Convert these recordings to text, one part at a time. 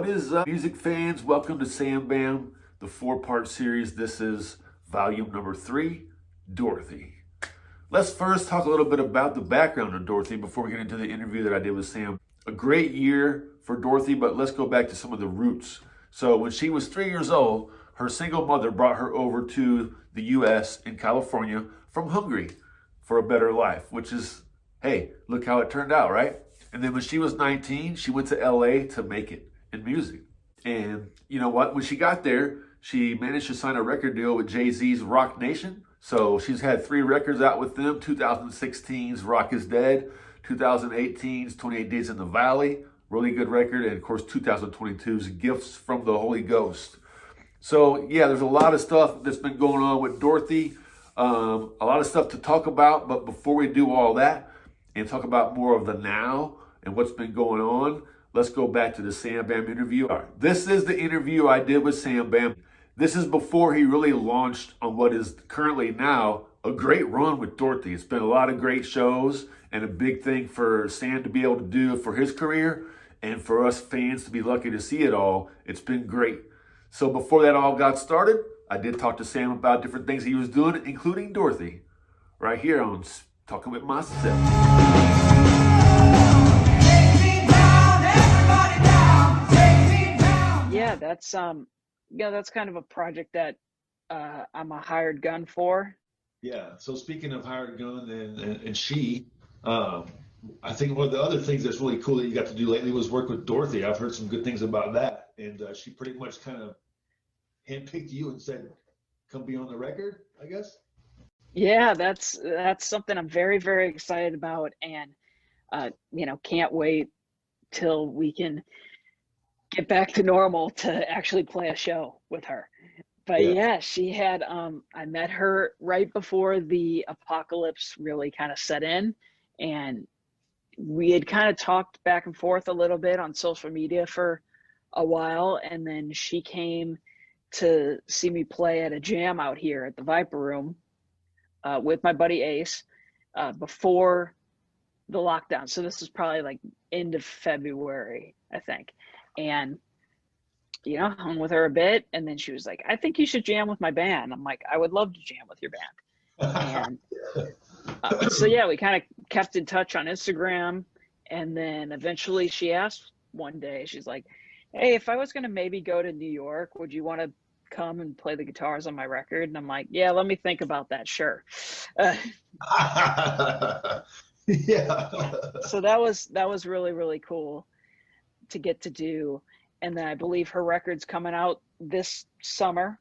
What is up, music fans? Welcome to Sam Bam, the four-part series. This is volume number 3, Dorothy. Let's first talk a little bit about the background of Dorothy before we get into the interview that I did with Sam. A great year for Dorothy, but let's go back to some of the roots. So when she was 3 years old, her single mother brought her over to the U.S. in California from Hungary for a better life, which is, hey, look how it turned out, right? And then when she was 19, she went to L.A. to make it in music. And you know what? When she got there, she managed to sign a record deal with Jay-Z's Rock Nation. So she's had 3 records out with them: 2016's Rock is Dead, 2018's 28 Days in the Valley, really good record, and of course 2022's Gifts from the Holy Ghost. So yeah, there's a lot of stuff that's been going on with Dorothy, a lot of stuff to talk about. But before we do all that and talk about more of the now and what's been going on, let's go back to the Sam Bam interview. All right, this is the interview I did with Sam Bam. This is before he really launched on what is currently now a great run with Dorothy. It's been a lot of great shows and a big thing for Sam to be able to do for his career and for us fans to be lucky to see it all. It's been great. So before that all got started, I did talk to Sam about different things he was doing, including Dorothy, right here on Talking With Myself. Yeah, that's kind of a project that I'm a hired gun for. Yeah. So speaking of hired gun and she, I think one of the other things that's really cool that you got to do lately was work with Dorothy. I've heard some good things about that, and she pretty much kind of handpicked you and said, "Come be on the record," I guess. Yeah, that's something I'm very, very excited about, and can't wait till we can get back to normal to actually play a show with her. But Yeah. yeah, she had I met her right before the apocalypse really kind of set in, and we had kind of talked back and forth a little bit on social media for a while, and then she came to see me play at a jam out here at the Viper Room with my buddy Ace before the lockdown. So this is probably like end of February, I think. And hung with her a bit, and then she was like, "I think you should jam with my band." I'm like, "I would love to jam with your band." And so yeah, we kind of kept in touch on Instagram, and then eventually she asked one day, she's like, "Hey, if I was going to maybe go to New York, would you want to come and play the guitars on my record?" And I'm like, "Yeah, let me think about that. Sure." Yeah. So that was really, really cool to get to do. And then I believe her record's coming out this summer.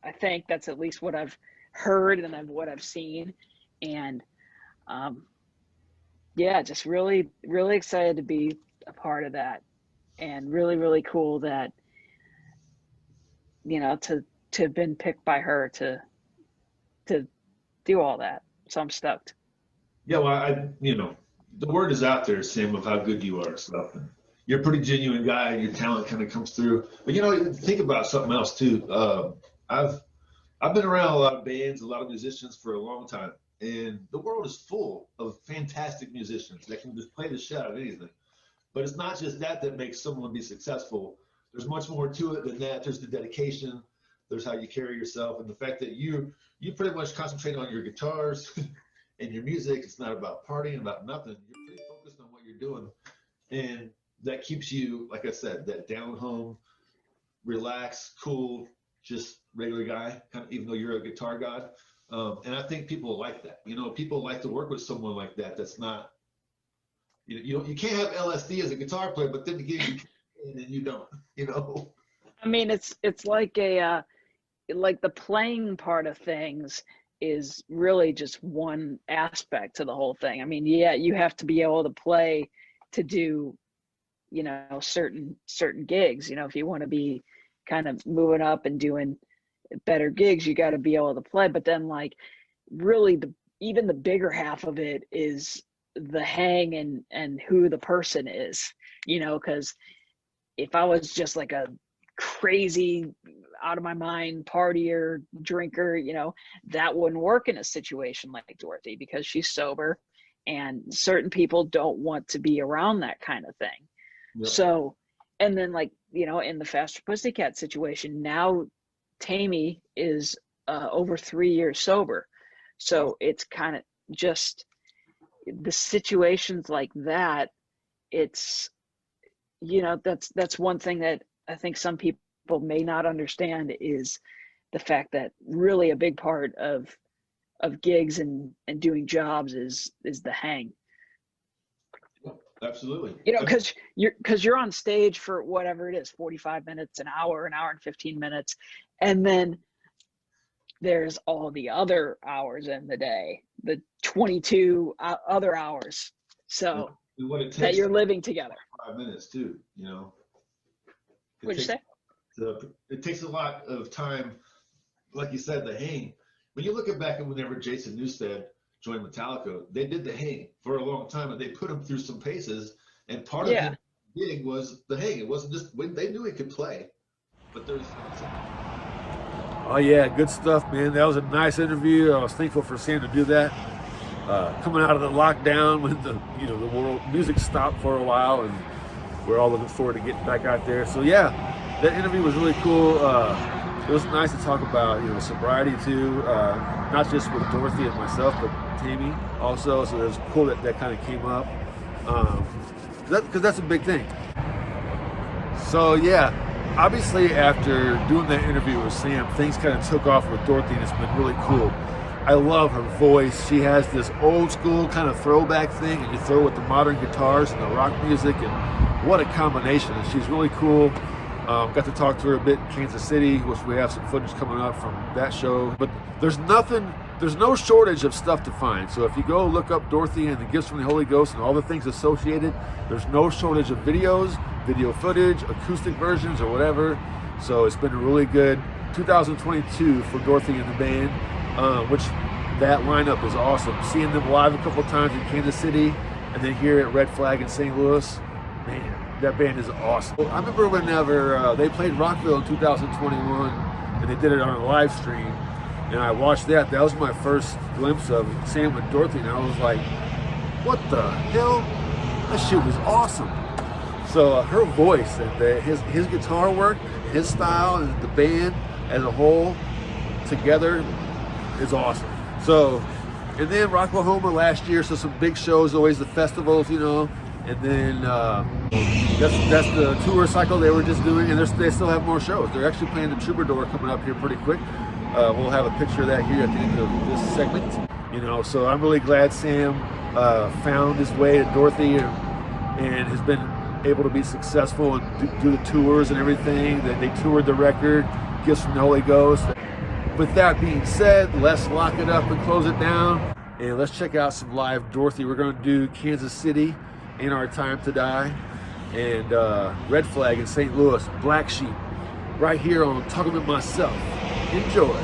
I think that's at least what I've heard and what I've seen. And yeah, just really, really excited to be a part of that, and really, really cool that to have been picked by her to do all that. So I'm stoked. Yeah. Well, the word is out there, Sam, of how good you are and stuff. And you're a pretty genuine guy, and your talent kind of comes through. But think about something else too. I've been around a lot of bands, a lot of musicians for a long time, and the world is full of fantastic musicians that can just play the shit out of anything. But it's not just that makes someone be successful. There's much more to it than that. There's the dedication. There's how you carry yourself, and the fact that you pretty much concentrate on your guitars and your music. It's not about partying, about nothing. You're pretty focused on what you're doing, and that keeps you, like I said, that down home, relaxed, cool, just regular guy, kind of, even though you're a guitar god. And I think people like that. People like to work with someone like that. That's not, you can't have LSD as a guitar player, but then again, you can, and you don't. I mean, it's like like the playing part of things is really just one aspect to the whole thing. I mean, yeah, you have to be able to play to do certain gigs. If you want to be kind of moving up and doing better gigs, you got to be able to play. But then like really even the bigger half of it is the hang and who the person is, because if I was just like a crazy out of my mind partier drinker, that wouldn't work in a situation like Dorothy, because she's sober and certain people don't want to be around that kind of thing. Yeah. So And then, like, you know, in the Faster Pussycat situation, now Tammy is over 3 years sober. So it's kind of just the situations like that. It's, you know, that's one thing that I think some people may not understand, is the fact that really a big part of gigs and doing jobs is the hang. Absolutely. You know, because you're on stage for whatever it is, 45 minutes, an hour and 15 minutes, and then there's all the other hours in the day, the 22 other hours. So what it takes that you're living together. 5 minutes too, you know. What'd you say? It takes a lot of time, like you said, the hang. When you look at back at whenever Jason Newsted joined Metallica, they did the hang for a long time, and they put him through some paces. And part of the gig was the hang. It wasn't just when they knew he could play, but there's. Oh yeah, good stuff, man. That was a nice interview. I was thankful for Sam to do that. Coming out of the lockdown when the world music stopped for a while, and we're all looking forward to getting back out there. So yeah, that interview was really cool. It was nice to talk about sobriety too, not just with Dorothy and myself, but Tammy also. So it was cool that kind of came up, because that's a big thing. So yeah, obviously after doing that interview with Sam, things kind of took off with Dorothy, and it's been really cool. I love her voice. She has this old school kind of throwback thing, and you throw with the modern guitars and the rock music, and what a combination. And she's really cool. Got to talk to her a bit in Kansas City, which we have some footage coming up from that show. But there's no shortage of stuff to find. So if you go look up Dorothy and the Gifts from the Holy Ghost and all the things associated, there's no shortage of videos, video footage, acoustic versions, or whatever. So it's been a really good 2022 for Dorothy and the band, which that lineup is awesome. Seeing them live a couple times in Kansas City, and then here at Red Flag in St. Louis, man, that band is awesome. I remember whenever they played Rockville in 2021, and they did it on a live stream, and I watched that. That was my first glimpse of Sam with Dorothy, and I was like, what the hell? That shit was awesome. So her voice and his guitar work, his style, and the band as a whole together is awesome. So, and then Rocklahoma last year, so some big shows, always the festivals, and then that's the tour cycle they were just doing, and they still have more shows. They're actually playing the Troubadour coming up here pretty quick. We'll have a picture of that here at the end of this segment. So I'm really glad Sam found his way to Dorothy and has been able to be successful and do the tours and everything. That they toured the record, Gifts from the Holy Ghost. With that being said, let's lock it up and close it down, and let's check out some live Dorothy. We're going to do Kansas City, In Our Time to Die, and Red Flag in St. Louis, Black Sheep, right here on Talking With Myself. Enjoy.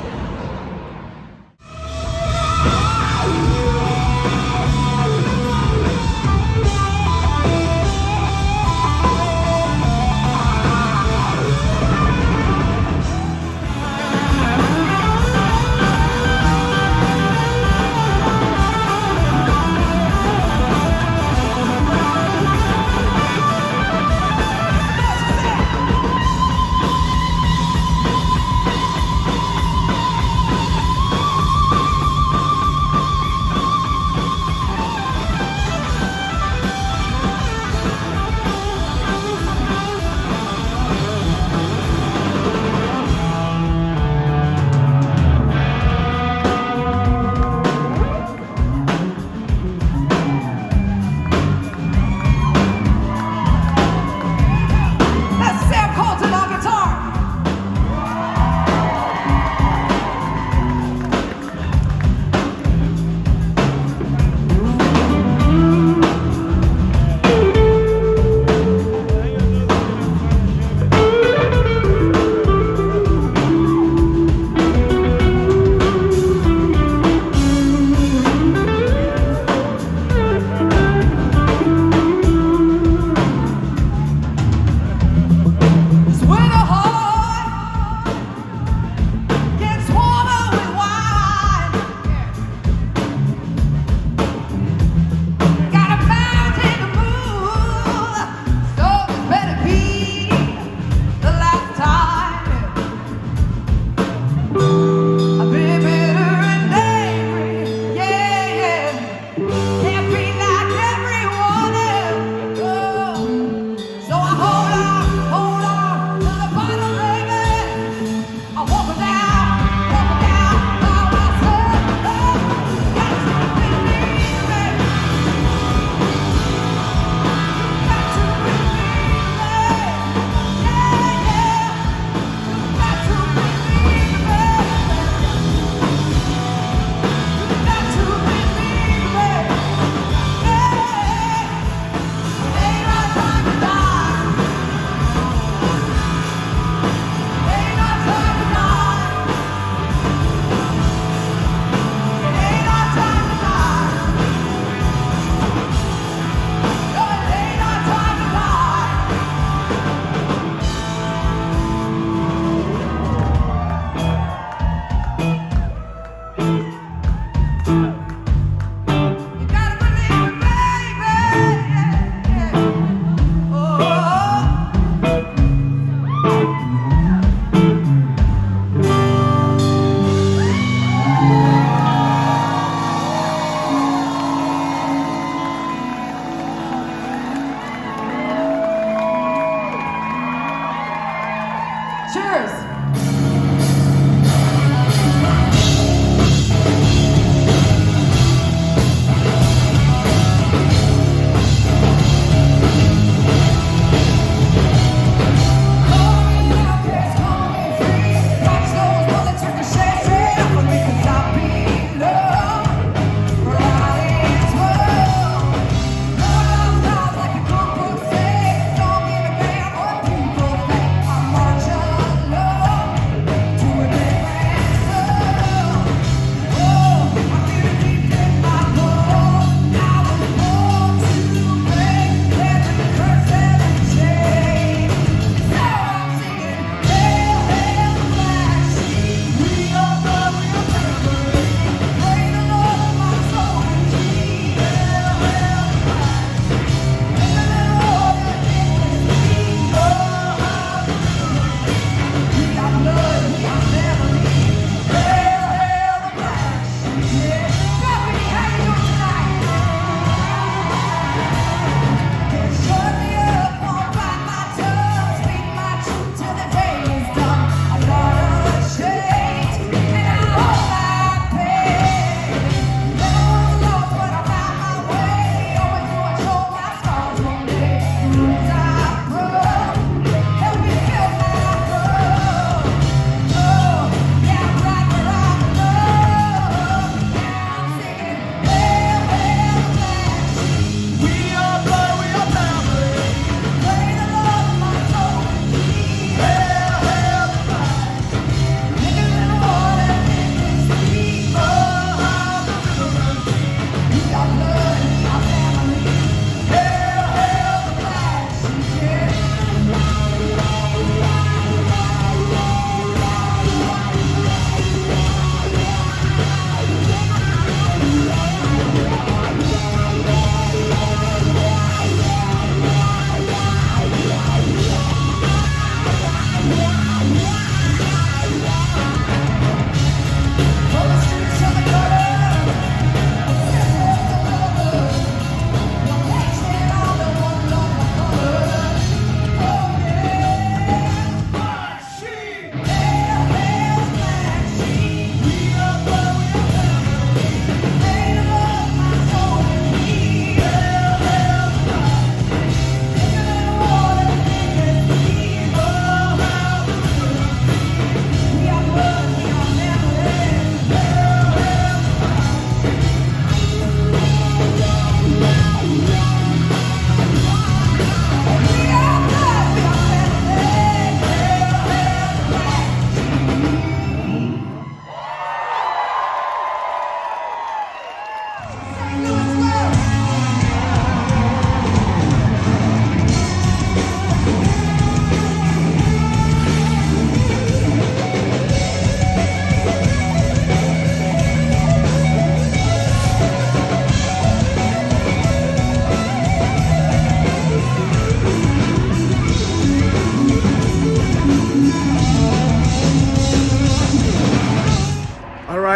Cheers.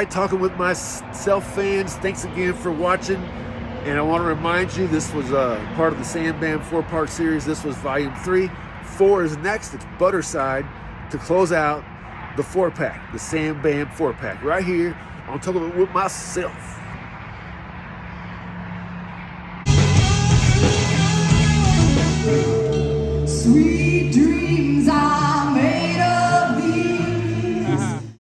Talking with myself fans, thanks again for watching. And I want to remind you, this was part of the Sandbam 4-part series. This was volume 3. 4 is next. It's Butterside to close out the 4-pack, the Sandbam 4-pack, right here on Talking with myself. Sweet.